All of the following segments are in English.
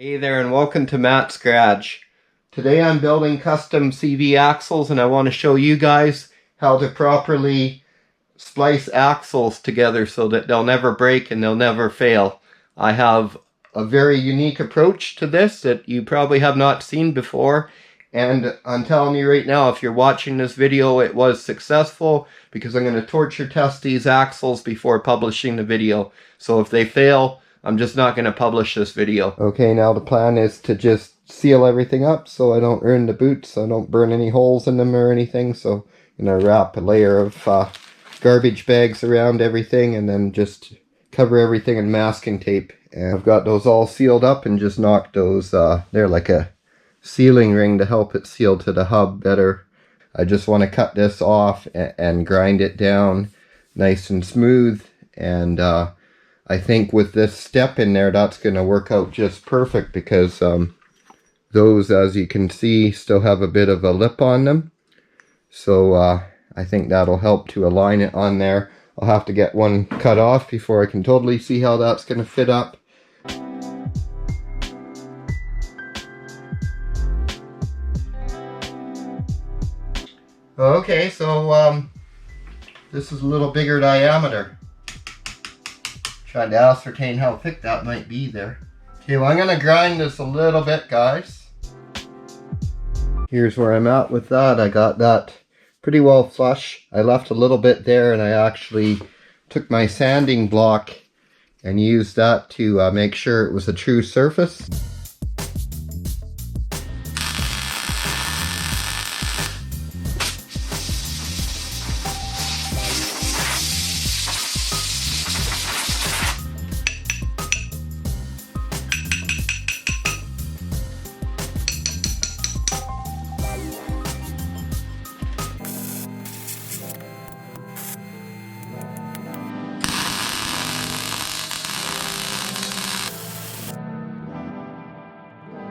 Hey there and welcome to Matt's Garage. Today I'm building custom CV axles and I want to show you guys how to properly splice axles together so that they'll never break and they'll never fail. I have a very unique approach to this that you probably have not seen before, and I'm telling you right now, if you're watching this video, it was successful because I'm going to torture test these axles before publishing the video. So if they fail, I'm just not going to publish this video. Okay, now the plan is to just seal everything up so I don't ruin the boots, so I don't burn any holes in them or anything. So I'm going to wrap a layer of garbage bags around everything and then just cover everything in masking tape. And I've got those all sealed up and just knocked those, they're like a sealing ring to help it seal to the hub better. I just want to cut this off and grind it down nice and smooth, and I think with this step in there, that's going to work out just perfect because those, as you can see, still have a bit of a lip on them. So I think that'll help to align it on there. I'll have to get one cut off before I can totally see how that's going to fit up. Okay, so this is a little bigger diameter. Trying to ascertain how thick that might be there. Okay, well I'm going to grind this a little bit, guys. Here's where I'm at with that. I got that pretty well flush. I left a little bit there and I actually took my sanding block and used that to make sure it was a true surface.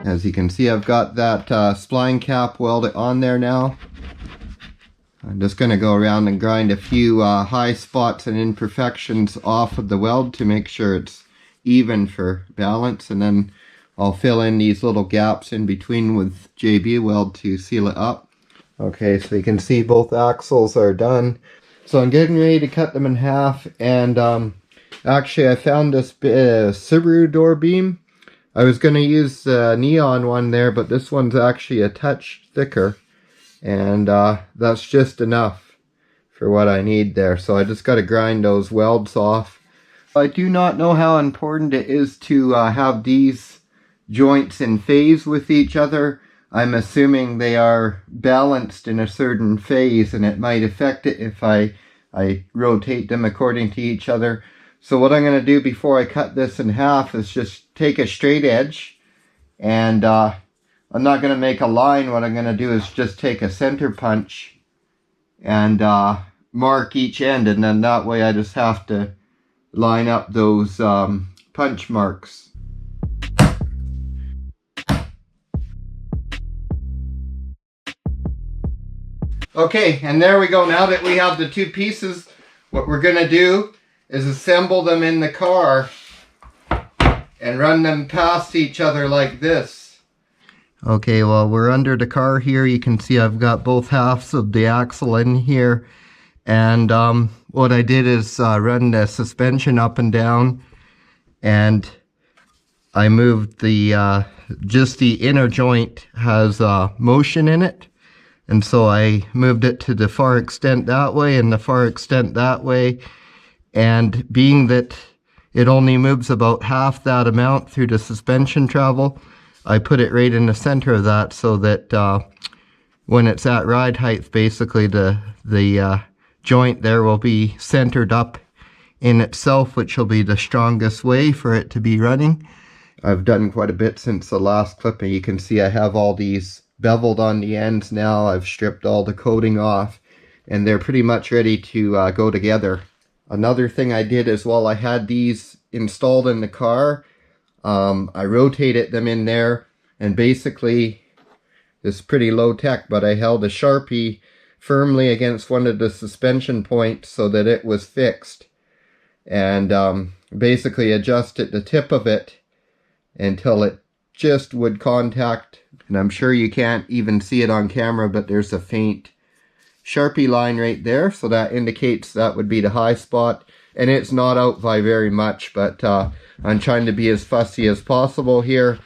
As you can see, I've got that spline cap welded on there now. I'm just going to go around and grind a few high spots and imperfections off of the weld to make sure it's even for balance, and then I'll fill in these little gaps in between with JB weld to seal it up. Okay, so you can see both axles are done. So I'm getting ready to cut them in half, and actually I found this Subaru door beam. I was going to use the neon one there, but this one's actually a touch thicker, and that's just enough for what I need there. So I just got to grind those welds off. I do not know how important it is to have these joints in phase with each other. I'm assuming they are balanced in a certain phase, and it might affect it if I rotate them according to each other. So what I'm going to do before I cut this in half is just take a straight edge, and I'm not going to make a line. What I'm going to do is just take a center punch and mark each end, and then that way I just have to line up those punch marks. Okay, and there we go. Now that we have the two pieces, what we're going to do is assemble them in the car and run them past each other like this. Okay, well we're under the car here. You can see I've got both halves of the axle in here, and what I did is run the suspension up and down, and I moved the just the inner joint has motion in it, and so I moved it to the far extent that way and the far extent that way. And being that it only moves about half that amount through the suspension travel, I put it right in the center of that so that when it's at ride height, basically the joint there will be centered up in itself, which will be the strongest way for it to be running. I've done quite a bit since the last clip, and you can see I have all these beveled on the ends now. I've stripped all the coating off, and they're pretty much ready to go together. Another thing I did is while I had these installed in the car, I rotated them in there, and basically it's pretty low tech, but I held a Sharpie firmly against one of the suspension points so that it was fixed, and basically adjusted the tip of it until it just would contact, and I'm sure you can't even see it on camera, but there's a faint Sharpie line right there, so that indicates that would be the high spot, and it's not out by very much, but I'm trying to be as fussy as possible here,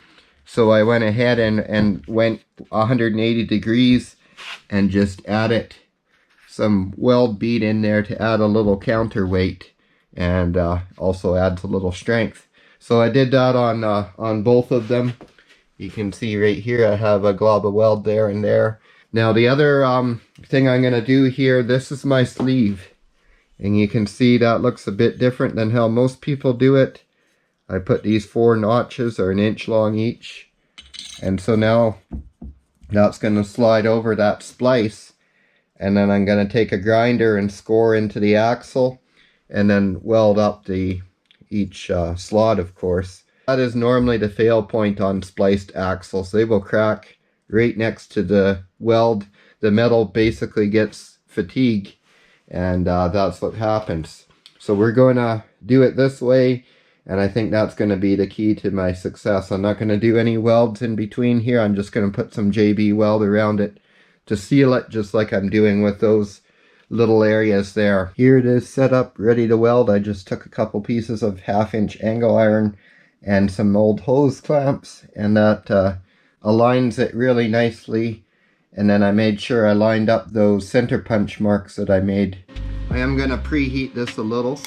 so I went ahead and went 180 degrees and just added some weld bead in there to add a little counterweight, and also adds a little strength. So I did that on both of them. You can see right here I have a glob of weld there and there. Now the other thing I'm going to do here, this is my sleeve. And you can see that looks a bit different than how most people do it. I put these 4 notches, or 1 inch long each. And so now that's going to slide over that splice. And then I'm going to take a grinder and score into the axle. And then weld up each slot, of course. That is normally the fail point on spliced axles. They will crack right next to the weld. The metal basically gets fatigue, and that's what happens. So we're going to do it this way, and I think that's going to be the key to my success. I'm not going to do any welds in between here. I'm just going to put some JB weld around it to seal it, just like I'm doing with those little areas there. Here it is set up, ready to weld. I just took a couple pieces of 1/2 inch angle iron and some old hose clamps, and that aligns it really nicely. And then I made sure I lined up those center punch marks that I made. I am going to preheat this a little.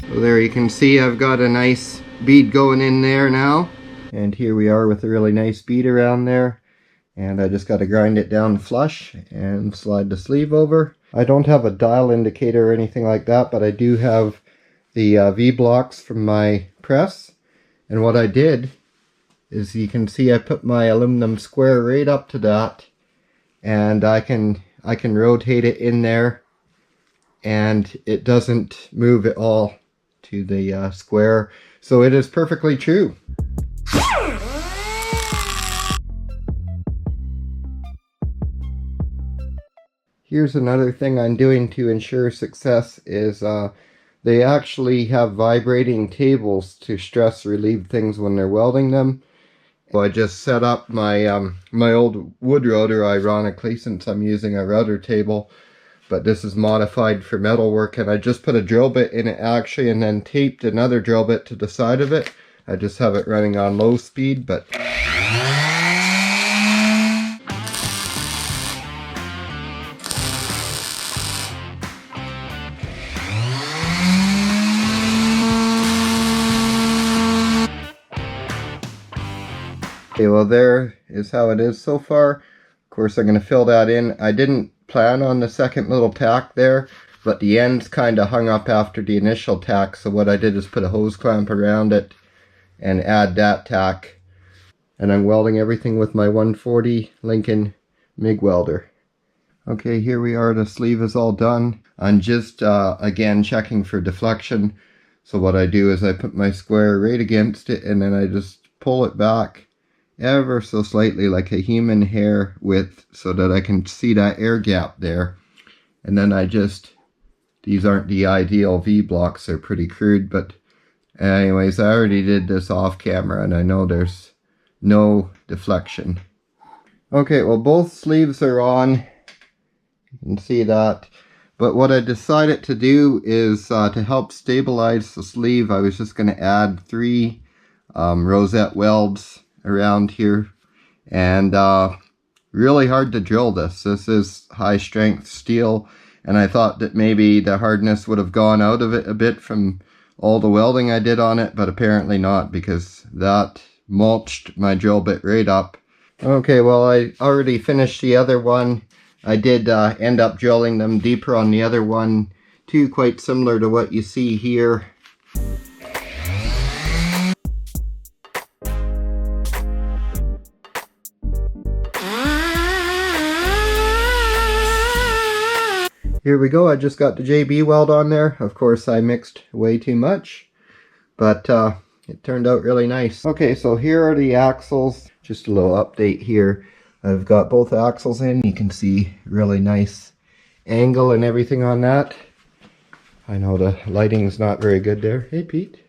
So there you can see I've got a nice bead going in there now. And here we are with a really nice bead around there. And I just got to grind it down flush and slide the sleeve over. I don't have a dial indicator or anything like that, but I do have the V-blocks from my press. And what I did is, you can see I put my aluminum square right up to that. And I can rotate it in there, and it doesn't move at all to the square, so it is perfectly true. Here's another thing I'm doing to ensure success is they actually have vibrating tables to stress relieve things when they're welding them. So I just set up my my old wood router, ironically, since I'm using a router table. But this is modified for metal work, and I just put a drill bit in it actually, and then taped another drill bit to the side of it. I just have it running on low speed, but okay, well, there is how it is so far. Of course, I'm going to fill that in. I didn't plan on the second little tack there, but the ends kind of hung up after the initial tack, so what I did is put a hose clamp around it and add that tack. And I'm welding everything with my 140 Lincoln MIG welder. Okay, here we are. The sleeve is all done. I'm just again checking for deflection. So what I do is I put my square right against it, and then I just pull it back ever so slightly, like a human hair width, so that I can see that air gap there. And then I just, these aren't the ideal V-blocks, they're pretty crude, but anyways, I already did this off camera, and I know there's no deflection. Okay, well, both sleeves are on. You can see that. But what I decided to do is to help stabilize the sleeve, I was just going to add 3 rosette welds around here. And really hard to drill this. This is high strength steel, and I thought that maybe the hardness would have gone out of it a bit from all the welding I did on it, but apparently not, because that mulched my drill bit right up. Okay, well, I already finished the other one. I did end up drilling them deeper on the other one too, quite similar to what you see here. Here we go. I just got the JB weld on there. Of course, I mixed way too much, but it turned out really nice. Okay, so here are the axles. Just a little update here. I've got both axles in. You can see really nice angle and everything on that. I know the lighting's not very good there. Hey, Pete.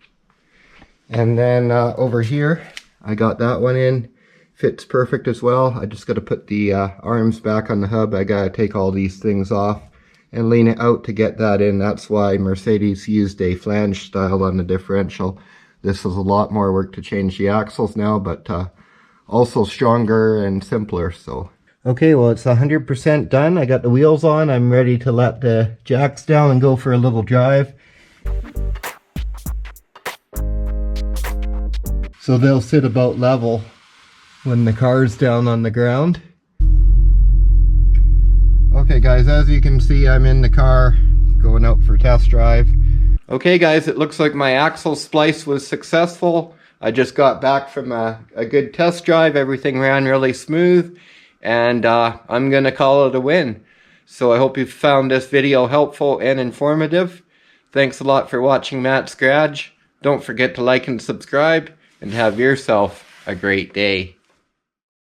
And then over here, I got that one in. Fits perfect as well. I just got to put the arms back on the hub. I got to take all these things off and lean it out to get that in. That's why Mercedes used a flange style on the differential. This is a lot more work to change the axles now, but also stronger and simpler. So okay, well, it's 100% done. I got the wheels on. I'm ready to let the jacks down and go for a little drive. So they'll sit about level when the car's down on the ground. Okay guys, as you can see, I'm in the car going out for test drive. Okay guys, it looks like my axle splice was successful. I just got back from a good test drive. Everything ran really smooth, and I'm gonna call it a win. So I hope you found this video helpful and informative. Thanks a lot for watching Matt's Garage. Don't forget to like and subscribe, and have yourself a great day.